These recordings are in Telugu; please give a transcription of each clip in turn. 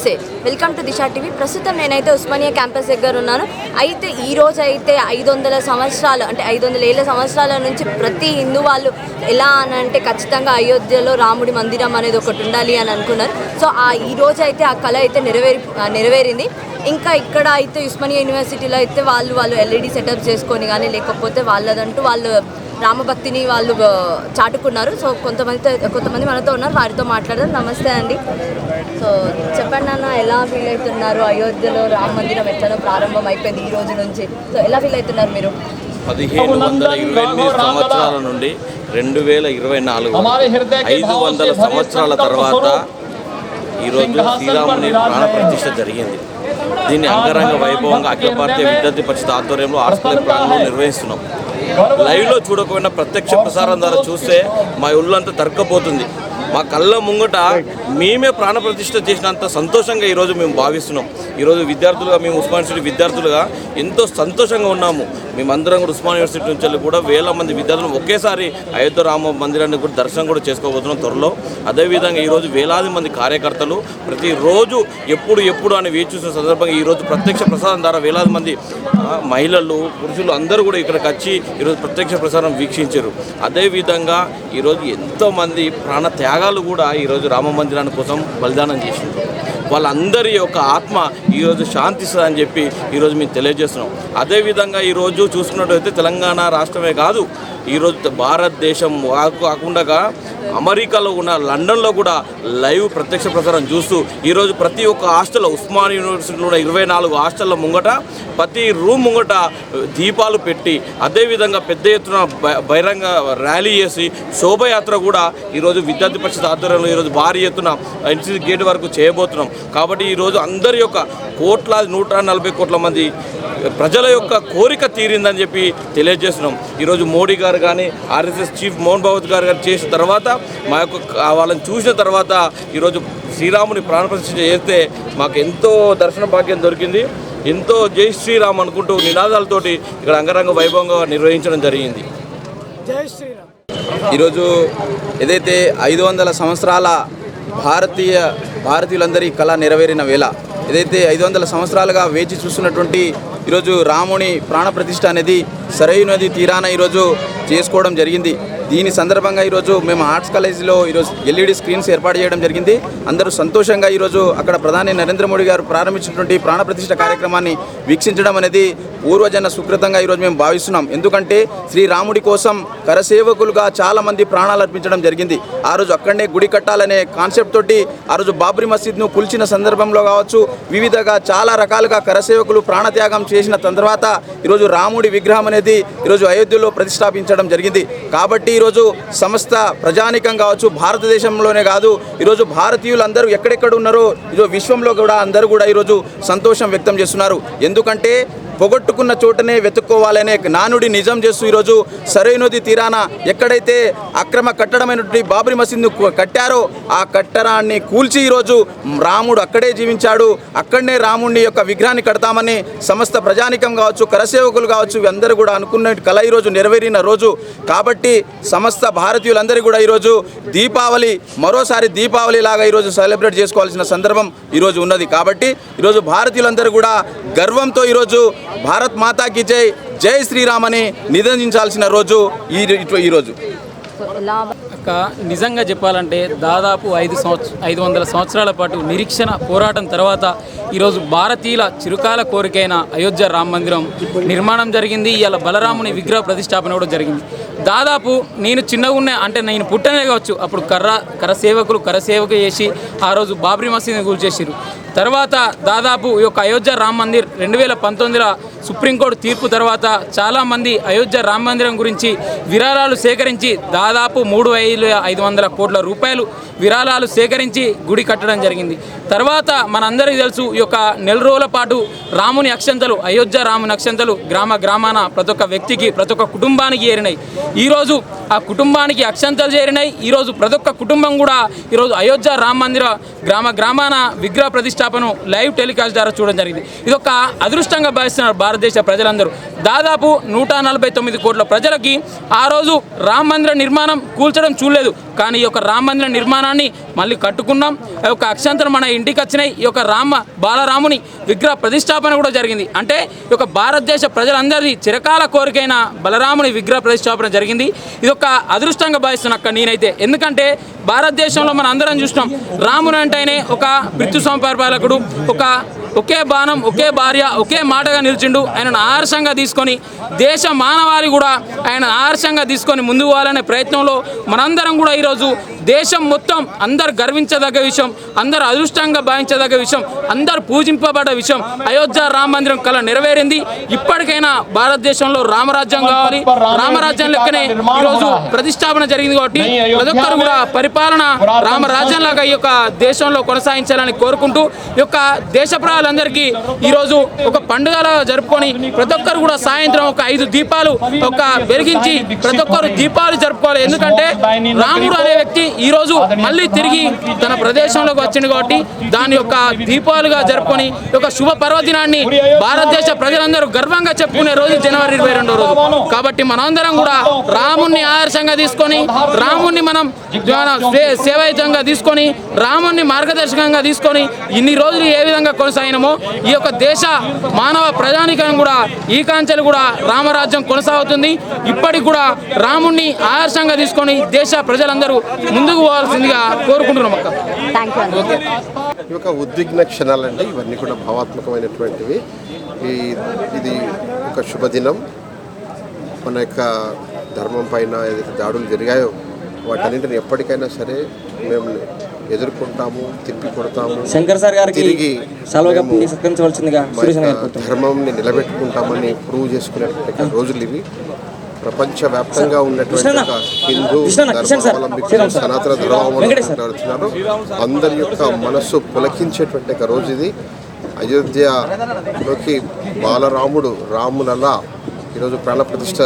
నమస్తే, వెల్కమ్ టు దిశా టీవీ. ప్రస్తుతం నేనైతే ఉస్మానియా క్యాంపస్ దగ్గర ఉన్నాను. అయితే ఈరోజు అయితే 500 సంవత్సరాలు అంటే 500 ఏళ్ళ సంవత్సరాల నుంచి ప్రతి హిందూ వాళ్ళు ఎలా అని అంటే ఖచ్చితంగా అయోధ్యలో రాముడి మందిరం అనేది ఒకటి ఉండాలి అని అనుకున్నారు. సో ఈరోజు అయితే ఆ కళ అయితే నెరవేరింది. ఇంకా ఇక్కడ అయితే ఉస్మానియా యూనివర్సిటీలో అయితే వాళ్ళు ఎల్ఈడి సెటప్ చేసుకొని కానీ లేకపోతే వాళ్ళదంటూ వాళ్ళు రామభక్తిని వాళ్ళు చాటుకున్నారు. సో కొంతమంది మనతో ఉన్నారు, వారితో మాట్లాడదాం. నమస్తే అండి. సో చెప్పండి అన్న, ఎలా ఫీల్ అవుతున్నారు? అయోధ్యలో రామ మందిరం ఎట్లా ప్రారంభం అయిపోయింది ఈ రోజు నుంచి. సో ఎలా ఫీల్ అవుతున్నారు మీరు? 1528 సంవత్సరాల నుండి 2024 500 సంవత్సరాల తర్వాత ఈరోజు శ్రీరాముని ప్రాణప్రతిష్ఠ జరిగింది. దీన్ని అంగరంగ వైభవంగా అఖిల భారతీయ విద్యార్థి పరిషత్ ఆధ్వర్యంలో ఆర్ట్స్ కాలేజ్ ప్రాంగణంలో నిర్వహిస్తున్నాం. లైవ్లో చూడకపోయినా ప్రత్యక్ష ప్రసారం ద్వారా చూస్తే మా ఒళ్ళంతా తరక్కపోతుంది. మా కళ్ళ ముంగట మేమే ప్రాణప్రతిష్ఠ చేసినంత సంతోషంగా ఈరోజు మేము భావిస్తున్నాం. ఈరోజు విద్యార్థులుగా మేము ఉస్మాన్ యూనివర్సిటీ విద్యార్థులుగా ఎంతో సంతోషంగా ఉన్నాము. మేమందరం కూడా ఉస్మాన్ యూనివర్సిటీ నుంచి కూడా వేల మంది విద్యార్థులు ఒకేసారి అయోధ్య రామ మందిరాన్ని కూడా దర్శనం కూడా చేసుకోబోతున్నాం త్వరలో. అదేవిధంగా ఈరోజు వేలాది మంది కార్యకర్తలు ప్రతిరోజు ఎప్పుడు అని వేచి చూసిన సందర్భంగా ఈరోజు ప్రత్యక్ష ప్రసారం ద్వారా వేలాది మంది మహిళలు పురుషులు అందరూ కూడా ఇక్కడికి వచ్చి ఈరోజు ప్రత్యక్ష ప్రసారం వీక్షించారు. అదేవిధంగా ఈరోజు ఎంతోమంది ప్రాణ త్యాగాలు కూడా ఈరోజు రామ మందిరాన్ని కోసం బలిదానం చేసింది. వాళ్ళందరి యొక్క ఆత్మ ఈరోజు శాంతిస్తుందని చెప్పి ఈరోజు మేము తెలియజేస్తున్నాం. అదేవిధంగా ఈరోజు చూసుకున్నట్టయితే తెలంగాణ రాష్ట్రమే కాదు, ఈరోజు భారతదేశం కాకుండా అమెరికాలో ఉన్న లండన్లో కూడా లైవ్ ప్రత్యక్ష ప్రసారం చూస్తూ ఈరోజు ప్రతి ఒక్క హాస్టల్లో ఉస్మాన్ యూనివర్సిటీలో ఉన్న 24 హాస్టళ్ళ ముంగట ప్రతి రూమ్ ముంగట దీపాలు పెట్టి అదేవిధంగా పెద్ద ఎత్తున బహిరంగ ర్యాలీ చేసి శోభయాత్ర కూడా ఈరోజు విద్యార్థి పరిషత్ ఆధ్వర్యంలో ఈరోజు భారీ ఎత్తున ఎన్సీసీ గేట్ వరకు చేయబోతున్నాం. కాబట్టి ఈరోజు అందరి యొక్క 140 కోట్ల మంది ప్రజల యొక్క కోరిక తీరిందని చెప్పి తెలియజేస్తున్నాం. ఈరోజు మోడీ గారు కానీ ఆర్ఎస్ఎస్ చీఫ్ మోహన్ భగవత్ గారు చేసిన తర్వాత మా యొక్క వాళ్ళని చూసిన తర్వాత ఈరోజు శ్రీరాముని ప్రాణప్రతిష్ఠ చేస్తే మాకు ఎంతో దర్శన భాగ్యం దొరికింది. ఎంతో జై శ్రీరామ్ అనుకుంటూ నినాదాలతోటి ఇక్కడ అంగరంగ వైభవంగా నిర్వహించడం జరిగింది. జై శ్రీరామ్. ఈరోజు ఏదైతే 500 సంవత్సరాల భారతీయులందరి కళ నెరవేరిన వేళ, ఏదైతే 500 సంవత్సరాలుగా వేచి చూస్తున్నటువంటి ఈరోజు రాముని ప్రాణప్రతిష్ఠ అనేది సరైన నది తీరాన ఈరోజు చేసుకోవడం జరిగింది. దీని సందర్భంగా ఈరోజు మేము ఆర్ట్స్ కాలేజీలో ఈరోజు ఎల్ఈడి స్క్రీన్స్ ఏర్పాటు చేయడం జరిగింది. అందరూ సంతోషంగా ఈరోజు అక్కడ ప్రధాని నరేంద్ర మోడీ గారు ప్రారంభించినటువంటి ప్రాణప్రతిష్ఠ కార్యక్రమాన్ని వీక్షించడం అనేది పూర్వజన సుకృతంగా ఈరోజు మేము భావిస్తున్నాం. ఎందుకంటే శ్రీరాముడి కోసం కరసేవకులుగా చాలామంది ప్రాణాలు అర్పించడం జరిగింది. ఆ రోజు అక్కడనే గుడి కట్టాలనే కాన్సెప్ట్ తోటి ఆ రోజు బాబ్రీ మసీద్ను కూల్చిన సందర్భంలో కావచ్చు, వివిధగా చాలా రకాలుగా కరసేవకులు ప్రాణత్యాగం చేసిన తర్వాత ఈరోజు రాముడి విగ్రహం అనేది ఈరోజు అయోధ్యలో ప్రతిష్టాపించడం జరిగింది. కాబట్టి ఈరోజు సమస్త ప్రజానికం కావచ్చు, భారతదేశంలోనే కాదు, ఈరోజు భారతీయులు అందరూ ఎక్కడెక్కడ ఉన్నారో ఈరోజు విశ్వంలో కూడా అందరూ కూడా ఈరోజు సంతోషం వ్యక్తం చేస్తున్నారు. ఎందుకంటే పొగొట్టుకున్న చోటనే వెతుక్కోవాలనే నానుడి నిజం చేస్తూ ఈరోజు సరైనది తీరాన ఎక్కడైతే అక్రమ కట్టడమైనటువంటి బాబ్రీ మసీద్ను కట్టారో ఆ కట్టడాన్ని కూల్చి ఈరోజు రాముడు అక్కడే జీవించాడు, అక్కడనే రాముడి యొక్క విగ్రహాన్ని కడతామని సమస్త ప్రజానికం కావచ్చు, కరసేవకులు కావచ్చు, అందరూ కూడా అనుకున్న కళ ఈరోజు నెరవేరిన రోజు. కాబట్టి సమస్త భారతీయులందరూ కూడా ఈరోజు మరోసారి దీపావళి లాగా ఈరోజు సెలబ్రేట్ చేసుకోవాల్సిన సందర్భం ఈరోజు ఉన్నది. కాబట్టి ఈరోజు భారతీయులందరూ కూడా గర్వంతో ఈరోజు భారత్ మాతాకి జై, జై శ్రీరామ్ అని నినదించాల్సిన రోజు ఈరోజు. నిజంగా చెప్పాలంటే దాదాపు 500 సంవత్సరాల పాటు నిరీక్షణ పోరాటం తర్వాత ఈరోజు భారతీయుల చిరకాల కోరికైన అయోధ్య రామ మందిరం నిర్మాణం జరిగింది. ఇవాళ బలరాముని విగ్రహ ప్రతిష్టాపన కూడా జరిగింది. దాదాపు నేను చిన్నగా ఉన్న అంటే నేను పుట్టనే కావచ్చు, అప్పుడు కరసేవకు చేసి ఆ రోజు బాబ్రీ మసీద్ని కూల్చేసారు. తర్వాత దాదాపు ఈ యొక్క అయోధ్య రామ మందిర్ 2019లో సుప్రీంకోర్టు తీర్పు తర్వాత చాలామంది అయోధ్య రామ మందిరం గురించి విరాళాలు సేకరించి దాదాపు 3,500 కోట్ల రూపాయలు విరాళాలు సేకరించి గుడి కట్టడం జరిగింది. తర్వాత మనందరికీ తెలుసు, ఈ యొక్క నెల రోజుల పాటు రాముని అక్షంతలు, అయోధ్య రాముని అక్షంతలు గ్రామాన ప్రతి ఒక్క వ్యక్తికి, ప్రతి ఒక్క కుటుంబానికి చేరినాయి. ఈరోజు ఆ కుటుంబానికి అక్షంతలు చేరినాయి. ఈరోజు ప్రతి ఒక్క కుటుంబం కూడా ఈరోజు అయోధ్య రామ మందిర గ్రామాన విగ్రహ ప్రతిష్టాపన లైవ్ టెలికాస్ట్ ద్వారా చూడడం జరిగింది. ఇది ఒక అదృష్టంగా భావిస్తున్నారు భారతదేశ ప్రజలందరూ. దాదాపు 149 కోట్ల ప్రజలకి ఆ రోజు రామ మందిర నిర్మాణం కూల్చడం చూడలేదు, కానీ ఈ యొక్క రామ మందిర నిర్మాణాన్ని మళ్ళీ కట్టుకున్నాం. ఈ యొక్క అక్షంతలు మన ఇంటికి వచ్చినాయి. ఈ యొక్క బాలరాముని విగ్రహ ప్రతిష్టాపన కూడా జరిగింది. అంటే ఈ యొక్క భారతదేశ ప్రజలందరిది చిరకాల కోరికైన బలరాముని విగ్రహ ప్రతిష్టాపన జరిగింది. ఇది ఒక అదృష్టంగా భావిస్తున్నాను అక్కడ నేనైతే. ఎందుకంటే భారతదేశంలో మనం అందరం చూసినాం, రాముడు అంటేనే ఒక మృత్యు సంపర్పాలకుడు, ఒకే బాణం ఒకే భార్య ఒకే మాటగా నిలిచిండు. ఆయనను ఆదర్శంగా తీసుకొని దేశ మానవాళి కూడా ఆయన ఆదర్శంగా తీసుకొని ముందుకు పోవాలనే ప్రయత్నంలో మనందరం కూడా ఈరోజు దేశం మొత్తం అందరు గర్వించదగ్గ విషయం, అందరు అదృష్టంగా భావించదగ్గ విషయం, అందరు పూజింపబడ్డ విషయం అయోధ్య రామ మందిరం కళ నెరవేరింది. ఇప్పటికైనా భారతదేశంలో రామరాజ్యం కావాలి. రామరాజ్యం లెక్కనే ఈరోజు ప్రతిష్టాపన జరిగింది కాబట్టి ప్రతి ఒక్కరు కూడా పరిపాలన రామరాజ్యం లాగా ఈ యొక్క దేశంలో కొనసాగించాలని కోరుకుంటూ ఈ యొక్క దేశ ప్రజలందరికీ ఈరోజు ఒక పండుగలా జరుపుకొని ప్రతి ఒక్కరు కూడా సాయంత్రం ఒక 5 దీపాలు వెలిగించి ప్రతి ఒక్కరు దీపాలు జరుపుకోవాలి. ఎందుకంటే రాముడు అనే వ్యక్తి ఈరోజు మళ్ళీ తిరిగి తన ప్రదేశంలోకి వచ్చింది కాబట్టి దాని యొక్క దీపాలుగా జరుపుకొని ఒక శుభ పర్వదినాన్ని భారతదేశ ప్రజలందరూ గర్వంగా చెప్పుకునే రోజు జనవరి 22వ రోజు. కాబట్టి మనందరం కూడా రాముణ్ణి ఆదర్శంగా తీసుకొని రాముణ్ణి మనం సేవాయుతంగా తీసుకొని రాముణ్ణి మార్గదర్శకంగా తీసుకొని ఇన్ని రోజులు ఏ విధంగా కొనసాగినామో ఈ యొక్క దేశ మానవ ప్రజానికం కూడా ఈ కాంచెలు కూడా రామరాజ్యం కొనసాగుతుంది. ఇప్పటికి కూడా రాముణ్ణి ఆదర్శంగా తీసుకొని దేశ ప్రజలందరూ ముందుకు పోవాల్సిందిగా కోరుకుంటున్నాం అక్క. ఈ యొక్క ఉద్విగ్న క్షణాలంటే ఇవన్నీ కూడా భావాత్మకమైనటువంటివి. ఇది ఒక శుభదినం. మన యొక్క ధర్మం పైన ఏదైతే దాడులు జరిగాయో వాటన్నింటిని ఎప్పటికైనా సరే మేము ఎదుర్కొంటాము, తిప్పి కొడతాము, శంకర్ సార్ గారికి తిరిగి సత్కరించవలసిందిగా ధర్మంని నిలబెట్టుకుంటామని ప్రూవ్ చేసుకునేటువంటి రోజులు ఇవి. ప్రపంచవ్యాప్తంగా ఉన్నటువంటి ఒక హిందూ ధర్మావలంబికులు, సనాతన ధర్మావలంబికులు అందరి యొక్క మనస్సు పులకించేటువంటి ఒక రోజు ఇది. అయోధ్యలోకి బాలరాముడు రాములలా ఈరోజు ప్రాణప్రతిష్ఠ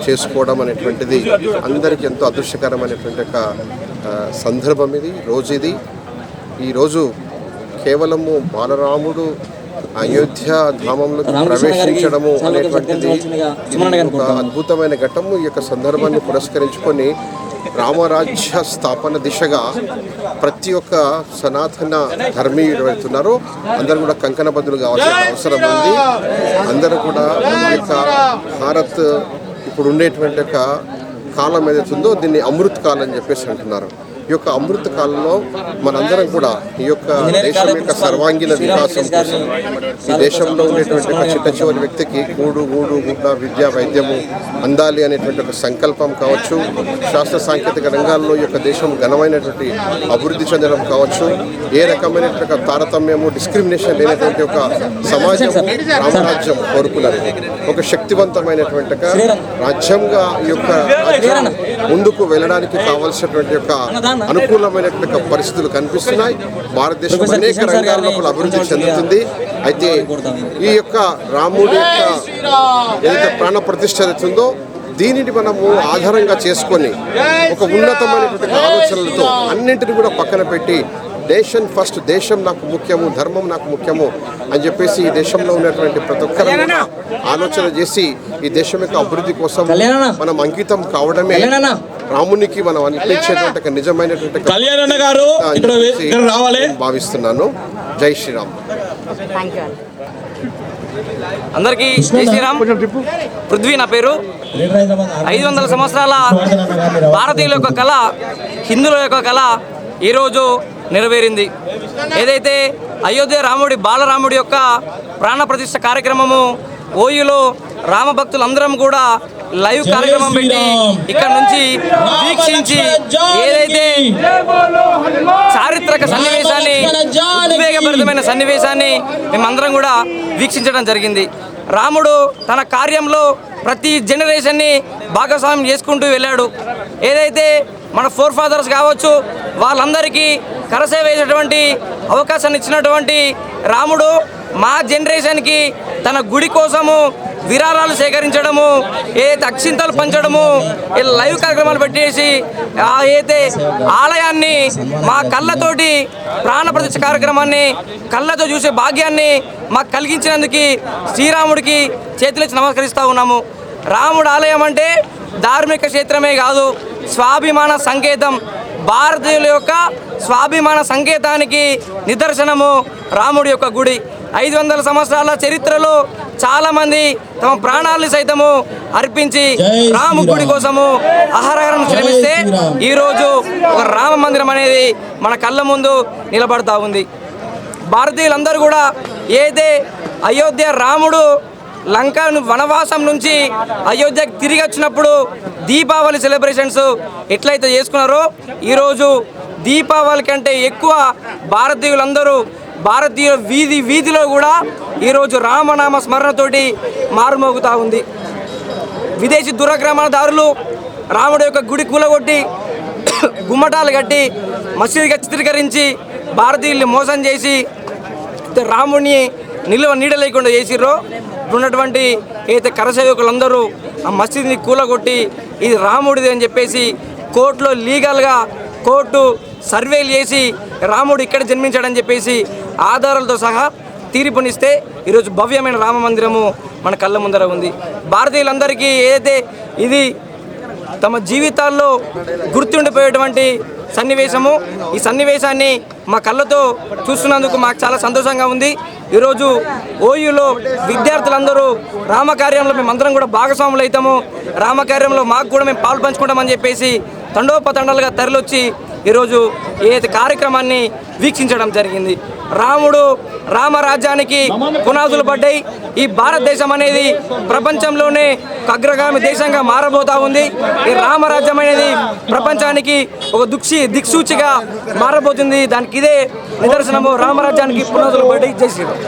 చేసుకోవడం అనేటువంటిది అందరికీ ఎంతో అదృష్టకరమైనటువంటి ఒక సందర్భం ఇది, రోజు ఇది. ఈరోజు కేవలము బాలరాముడు అయోధ్య ధామంలోకి ప్రవేశించడము అనేటువంటిది ఒక అద్భుతమైన ఘట్టము. ఈ యొక్క సందర్భాన్ని పురస్కరించుకొని రామరాజ్య స్థాపన దిశగా ప్రతి ఒక్క సనాతన ధర్మీయులు వెళ్తున్నారో అందరూ కూడా కంకణబద్దులు కావాల్సిన అవసరం ఉంది. అందరూ కూడా ఈ యొక్క భారత్ ఇప్పుడు ఉండేటువంటి ఒక కాలం ఏదైతుందో దీన్ని అమృత్ కాలం అని చెప్పేసి అంటున్నారు. ఈ యొక్క అమృత కాలంలో మనందరం కూడా ఈ యొక్క దేశం యొక్క సర్వాంగీణ వికాసం కోసం ఈ దేశంలో ఉండేటువంటి ఒక చిట్ట చివరి వ్యక్తికి గుడ్డ విద్య వైద్యము అందాలి అనేటువంటి ఒక సంకల్పం కావచ్చు, శాస్త్ర సాంకేతిక రంగాల్లో ఈ యొక్క దేశం ఘనమైనటువంటి అభివృద్ధి చెందడం కావచ్చు, ఏ రకమైనటువంటి తారతమ్యము డిస్క్రిమినేషన్ లేనటువంటి ఒక సమాజం రామరాజ్యం కోరుకున్నది. ఒక శక్తివంతమైనటువంటి ఒక రాజ్యంగా ఈ యొక్క రాజ్యం ముందుకు వెళ్ళడానికి కావాల్సినటువంటి యొక్క అనుకూలమైనటువంటి పరిస్థితులు కనిపిస్తున్నాయి. భారతదేశం అనేక రంగాల్లో కూడా అభివృద్ధి చెందుతుంది. అయితే ఈ యొక్క రాముడి యొక్క ఏదైతే ప్రాణ ప్రతిష్ఠ అవుతుందో దీనిని మనము ఆధారంగా చేసుకొని ఒక ఉన్నతమైనటువంటి ఆలోచనలతో అన్నింటినీ కూడా పక్కన పెట్టి నేషన్ ఫస్ట్, దేశం నాకు ముఖ్యము, ధర్మం నాకు ముఖ్యము అని చెప్పేసి ఈ దేశంలో ఉన్నటువంటి ప్రతి ఒక్కరు ఆలోచన చేసి ఈ దేశం యొక్క అభివృద్ధి కోసం మనం అంకితం కావడమే రామునికి మనం అనిపించేటువంటి నిజమైనటువంటి భావిస్తున్నాను. జై శ్రీరామ్. అందరికీ జై శ్రీరామ్. పృథ్వీ నా పేరు. 500 సంవత్సరాల భారతీయుల యొక్క కళ, హిందువుల యొక్క కళ ఈరోజు నెరవేరింది. ఏదైతే అయోధ్య బాలరాముడి యొక్క ప్రాణ ప్రతిష్ఠ కార్యక్రమము ఓయూలో రామభక్తులందరం కూడా లైవ్ కార్యక్రమం పెట్టి ఇక్కడ నుంచి వీక్షించి ఏదైతే చారిత్రక సన్నివేశాన్ని, ఉద్వేగభరితమైన సన్నివేశాన్ని మేమందరం కూడా వీక్షించడం జరిగింది. రాముడు తన కార్యంలో ప్రతి జనరేషన్ని భాగస్వామ్యం చేసుకుంటూ వెళ్ళాడు. ఏదైతే మన ఫోర్ ఫాదర్స్ కావచ్చు వాళ్ళందరికీ కరసేవ వేసేటువంటి అవకాశాన్ని ఇచ్చినటువంటి రాముడు మా జనరేషన్కి తన గుడి కోసము విరాళాలు సేకరించడము, ఏదైతే అక్షింతలు పంచడము, లైవ్ కార్యక్రమాలు పెట్టేసి ఏదైతే ఆలయాన్ని మా కళ్ళతోటి ప్రాణప్రతిష్ఠ కార్యక్రమాన్ని కళ్ళతో చూసే భాగ్యాన్ని మాకు కలిగించినందుకు శ్రీరాముడికి చేతులెత్తి నమస్కరిస్తూ ఉన్నాము. రాముడు ఆలయం అంటే ధార్మిక క్షేత్రమే కాదు, స్వాభిమాన సంకేతం. భారతీయుల యొక్క స్వాభిమాన సంకేతానికి నిదర్శనము రాముడి యొక్క గుడి. 500 సంవత్సరాల చరిత్రలో చాలామంది తమ ప్రాణాలను సైతము అర్పించి రాము గుడి కోసము అహరహరం శ్రమిస్తే ఈరోజు ఒక రామ మందిరం అనేది మన కళ్ళ ముందు నిలబడతా ఉంది. భారతీయులందరూ కూడా ఏదే అయోధ్య రాముడు లంక వనవాసం నుంచి అయోధ్యకి తిరిగి వచ్చినప్పుడు దీపావళి సెలబ్రేషన్స్ ఎట్లయితే చేసుకున్నారో ఈరోజు దీపావళి కంటే ఎక్కువ భారతీయులందరూ భారతీయ వీధిలో కూడా ఈరోజు రామనామ స్మరణతోటి మారుమోగుతూ ఉంది. విదేశీ దురాక్రమణదారులు రాముడి యొక్క గుడి కూలగొట్టి గుమ్మటాలు కట్టి మసీదుగా చిత్రీకరించి భారతీయుల్ని మోసం చేసి రాముడిని నీడ లేకుండా చేసిర్రో ఉన్నటువంటి ఏదైతే కరసేవకులందరూ ఆ మసీదుని కూలగొట్టి ఇది రాముడిది అని చెప్పేసి కోర్టులో లీగల్గా కోర్టు సర్వేలు చేసి రాముడు ఇక్కడ జన్మించాడని చెప్పేసి ఆధారాలతో సహా తీర్పునిస్తే ఈరోజు భవ్యమైన రామ మందిరము మన కళ్ళ ముందర ఉంది. భారతీయులందరికీ ఏదైతే ఇది తమ జీవితాల్లో గుర్తుండిపోయేటువంటి సన్నివేశము, ఈ సన్నివేశాన్ని మా కళ్ళతో చూస్తున్నందుకు మాకు చాలా సంతోషంగా ఉంది. ఈరోజు ఓయూలో విద్యార్థులందరూ రామకార్యంలో మేమందరం కూడా భాగస్వాములు అవుతాము, రామకార్యంలో మాకు కూడా మేము పాలు పంచుకుంటామని చెప్పేసి తండోపతండాలుగా తరలివచ్చి ఈరోజు ఏదైతే కార్యక్రమాన్ని వీక్షించడం జరిగింది. రామరాజ్యానికి పునాదులు పడ్డాయి. ఈ భారతదేశం అనేది ప్రపంచంలోనే అగ్రగామి దేశంగా మారబోతా ఉంది. ఈ రామరాజ్యం అనేది ప్రపంచానికి ఒక దిక్సూచిగా మారబోతుంది. దానికి ఇదే నిదర్శనము. రామరాజ్యానికి పునాదులు పడ్డాయి. జై శ్రీరామ్.